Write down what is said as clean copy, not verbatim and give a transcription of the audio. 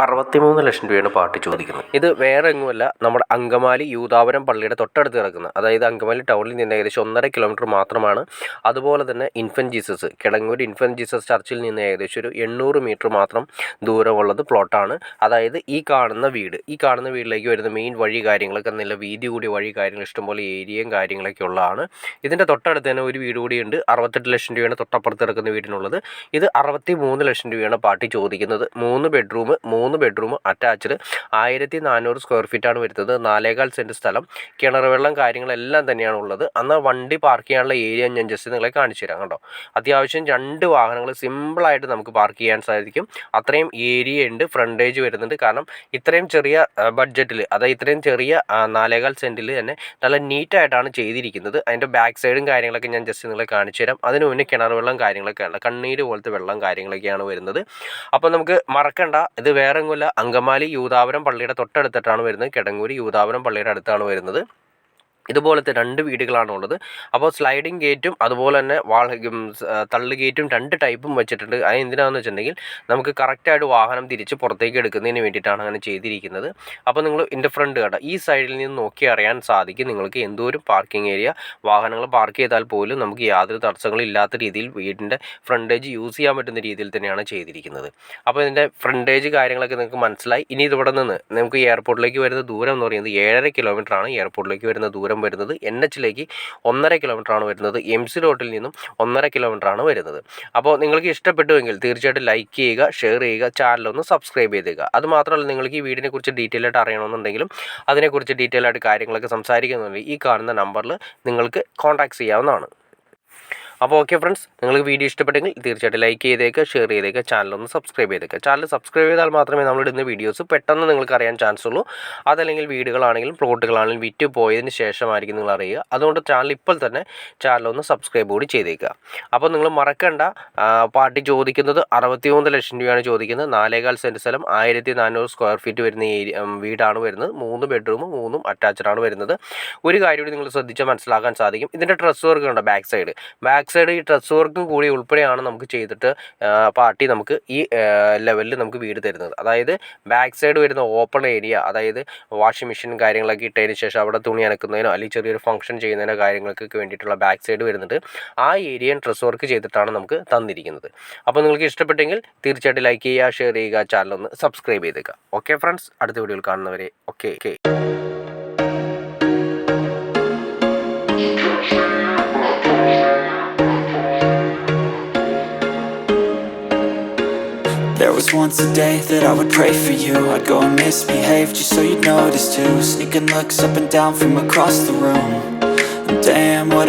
63 ലക്ഷം രൂപയാണ് പാർട്ടി ചോദിക്കുന്നത്. ഇത് വേറെ എങ്ങുമല്ല, നമ്മുടെ അങ്കമാലി യൂദാപുരം പള്ളിയുടെ തൊട്ടടുത്ത് കിടക്കുന്ന, അതായത് അങ്കമാലി ടൗണിൽ നിന്ന് ഏകദേശം 1.5 കിലോമീറ്റർ മാത്രമാണ്. അതുപോലെ തന്നെ infant Jesus, Kidangoor infant Jesus ചർച്ചിൽ നിന്ന് ഏകദേശം ഒരു 800 മീറ്റർ മാത്രം ദൂരമുള്ളത് പ്ലോട്ടാണ്. അതായത് ഈ കാണുന്ന വീട്ടിലേക്ക് വരുന്ന മെയിൻ വഴി കാര്യങ്ങളൊക്കെ നല്ല വീതി കൂടിയ വഴി കാര്യങ്ങൾ, ഇഷ്ടംപോലെ ഏരിയയും കാര്യങ്ങളൊക്കെ ഉള്ളതാണ്. ഇതിൻ്റെ തൊട്ടടുത്ത് തന്നെ ഒരു വീട് കൂടിയുണ്ട്. 68 ലക്ഷം രൂപയാണ് തൊട്ടപ്പുറത്ത് കിടക്കുന്ന വീടിനുള്ളത്. ഇത് 63 ലക്ഷം രൂപയാണ് പാർട്ടി ചോദിക്കുന്നത്. 3 ബെഡ്റൂം അറ്റാച്ച്ഡ്, 1400 സ്ക്വയർ ഫീറ്റാണ് വരുന്നത്. 4.25 സെൻറ്റ് സ്ഥലം, കിണർ വെള്ളം കാര്യങ്ങളെല്ലാം തന്നെയാണ് ഉള്ളത്. എന്നാൽ വണ്ടി പാർക്ക് ചെയ്യാനുള്ള ഏരിയ ഞാൻ ജസ്റ്റ് നിങ്ങളെ കാണിച്ചു തരാം കേട്ടോ. അത്യാവശ്യം 2 വാഹനങ്ങൾ സിമ്പിളായിട്ട് നമുക്ക് പാർക്ക് ചെയ്യാൻ സാധിക്കും. അത്രയും ഏരിയ ഉണ്ട്, ഫ്രണ്ടേജ് വരുന്നുണ്ട്. കാരണം ഇത്രയും ചെറിയ ബഡ്ജറ്റിൽ, അതായത് ഇത്രയും ചെറിയ 4.25 സെൻറ്റിൽ തന്നെ നല്ല നീറ്റായിട്ടാണ് ചെയ്തിരിക്കുന്നത്. അതിൻ്റെ ബാക്ക് സൈഡും കാര്യങ്ങളൊക്കെ ഞാൻ ജസ്റ്റ് നിങ്ങളെ കാണിച്ചു തരാം. അതിന് മുന്നേ കിണർ വെള്ളം കാര്യങ്ങളൊക്കെയാണ്, കണ്ണീര് പോലത്തെ വെള്ളം കാര്യങ്ങളൊക്കെയാണ് വരുന്നത്. അപ്പോൾ നമുക്ക് മറക്കണ്ട, ഇത് വേറെ ഒന്നുമില്ല, അങ്കമാലി യൂദാപുരം പള്ളിയുടെ തൊട്ടടുത്തിട്ടാണ് വരുന്നത്. കിടങ്ങൂർ യൂദാപുരം പള്ളിയുടെ അടുത്താണ് വരുന്നത്. ഇതുപോലത്തെ 2 വീടുകളാണുള്ളത്. അപ്പോൾ സ്ലൈഡിങ് ഗേറ്റും അതുപോലെ തന്നെ തള്ളു ഗേറ്റും 2 ടൈപ്പും വെച്ചിട്ടുണ്ട്. അത് എന്തിനാണെന്ന് വെച്ചിട്ടുണ്ടെങ്കിൽ നമുക്ക് കറക്റ്റായിട്ട് വാഹനം തിരിച്ച് പുറത്തേക്ക് എടുക്കുന്നതിന് വേണ്ടിയിട്ടാണ് അങ്ങനെ ചെയ്തിരിക്കുന്നത്. അപ്പോൾ നിങ്ങൾ ഇതിൻ്റെ ഫ്രണ്ട് കണ്ട ഈ സൈഡിൽ നിന്ന് നോക്കി അറിയാൻ സാധിക്കും നിങ്ങൾക്ക് എന്തോരം പാർക്കിംഗ് ഏരിയ. വാഹനങ്ങൾ പാർക്ക് ചെയ്താൽ പോലും നമുക്ക് യാതൊരു തടസ്സങ്ങളും ഇല്ലാത്ത രീതിയിൽ വീടിൻ്റെ ഫ്രണ്ടേജ് യൂസ് ചെയ്യാൻ പറ്റുന്ന രീതിയിൽ തന്നെയാണ് ചെയ്തിരിക്കുന്നത്. അപ്പോൾ ഇതിൻ്റെ ഫ്രണ്ടേജ് കാര്യങ്ങളൊക്കെ നിങ്ങൾക്ക് മനസ്സിലായി. ഇനി ഇതിവിടെ നിന്ന് നമുക്ക് എയർപോർട്ടിലേക്ക് വരുന്ന ദൂരം എന്ന് പറയുന്നത് 7.5 കിലോമീറ്ററാണ്. എയർപോർട്ടിലേക്ക് വരുന്ന ദൂരം വരുന്നത് NH-ലേക്ക് 1.5 കിലോമീറ്ററാണ് വരുന്നത്. MC റോഡിൽ നിന്നും 1.5 കിലോമീറ്ററാണ് വരുന്നത്. അപ്പോൾ നിങ്ങൾക്ക് ഇഷ്ടപ്പെട്ടുവെങ്കിൽ തീർച്ചയായിട്ടും ലൈക്ക് ചെയ്യുക, ഷെയർ ചെയ്യുക, ചാനലൊന്ന് സബ്സ്ക്രൈബ് ചെയ്തേക്കുക. അതുമാത്രമല്ല, നിങ്ങൾക്ക് ഈ വീടിനെ കുറിച്ച് ഡീറ്റെയിൽ ആയിട്ട് അറിയണമെന്നുണ്ടെങ്കിലും അതിനെക്കുറിച്ച് ഡീറ്റെയിൽ ആയിട്ട് കാര്യങ്ങളൊക്കെ സംസാരിക്കുന്നുണ്ടെങ്കിൽ ഈ കാണുന്ന നമ്പറിൽ നിങ്ങൾക്ക് കോൺടാക്ട് ചെയ്യാവുന്നതാണ്. അപ്പോൾ ഓക്കെ ഫ്രണ്ട്സ്, നിങ്ങൾക്ക് വീഡിയോ ഇഷ്ടപ്പെട്ടെങ്കിൽ തീർച്ചയായിട്ടും ലൈക്ക് ചെയ്തേക്കുക, ഷെയർ ചെയ്തേക്കുക, ചാനലൊന്ന് സബ്സ്ക്രൈബ് ചെയ്തേക്കുക. ചാനൽ സബ്സ്ക്രൈബ് ചെയ്താൽ മാത്രമേ നമ്മളിടുന്ന വീഡിയോസ് പെട്ടെന്ന് നിങ്ങൾക്ക് അറിയാൻ ചാൻസ് ഉള്ളൂ. അതല്ലെങ്കിൽ വീടുകളാണെങ്കിലും പ്ലോട്ടുകളാണെങ്കിലും വിറ്റ് പോയതിന് ശേഷമായിരിക്കും നിങ്ങൾ അറിയുക. അതുകൊണ്ട് ചാനൽ ഇപ്പോൾ തന്നെ ചാനലൊന്ന് സബ്സ്ക്രൈബ് കൂടി ചെയ്തേക്കുക. അപ്പോൾ നിങ്ങൾ മറക്കണ്ട, പാർട്ടി ചോദിക്കുന്നത് 63 ലക്ഷം രൂപയാണ് ചോദിക്കുന്നത്. 4.25 സെൻറ്റ് സ്ഥലം, 1400 സ്ക്വയർ ഫീറ്റ് വരുന്ന വീടാണ് വരുന്നത്. 3 ബെഡ്റൂം 3 അറ്റാച്ച്ഡാണ് വരുന്നത്. ഒരു കാര്യം കൂടി നിങ്ങൾ ശ്രദ്ധിച്ചാൽ മനസ്സിലാക്കാൻ സാധിക്കും. ഇതിൻ്റെ ഡ്രസ് വർക്ക് ഉണ്ട് ബാക്ക് സൈഡ് ഈ ഡ്രസ് വർക്കും കൂടി ഉൾപ്പെടെയാണ് നമുക്ക് ചെയ്തിട്ട് പാർട്ടി നമുക്ക് ഈ ലെവലിൽ നമുക്ക് വീട് തരുന്നത്. അതായത് ബാക്ക് സൈഡ് വരുന്ന ഓപ്പൺ ഏരിയ, അതായത് വാഷിംഗ് മെഷീൻ കാര്യങ്ങളൊക്കെ ഇട്ടതിന് ശേഷം അവിടെ തുണി അനക്കുന്നതിനോ അല്ലെങ്കിൽ ചെറിയൊരു ഫംഗ്ഷൻ ചെയ്യുന്നതിനോ കാര്യങ്ങൾക്കൊക്കെ വേണ്ടിയിട്ടുള്ള ബാക്ക് സൈഡ് വരുന്നുണ്ട്. ആ ഏരിയയും ഡ്രസ് വർക്ക് ചെയ്തിട്ടാണ് നമുക്ക് തന്നിരിക്കുന്നത്. അപ്പോൾ നിങ്ങൾക്ക് ഇഷ്ടപ്പെട്ടെങ്കിൽ തീർച്ചയായിട്ടും ലൈക്ക് ചെയ്യുക, ഷെയർ ചെയ്യുക, ചാനലൊന്ന് സബ്സ്ക്രൈബ് ചെയ്തേക്കുക. ഓക്കെ ഫ്രണ്ട്സ്, അടുത്ത വീഡിയോയിൽ കാണുന്നവരെ okay. There was once a day that I would pray for you. I'd go and misbehave just so you'd notice too. Sneaking looks up and down from across the room. And damn, what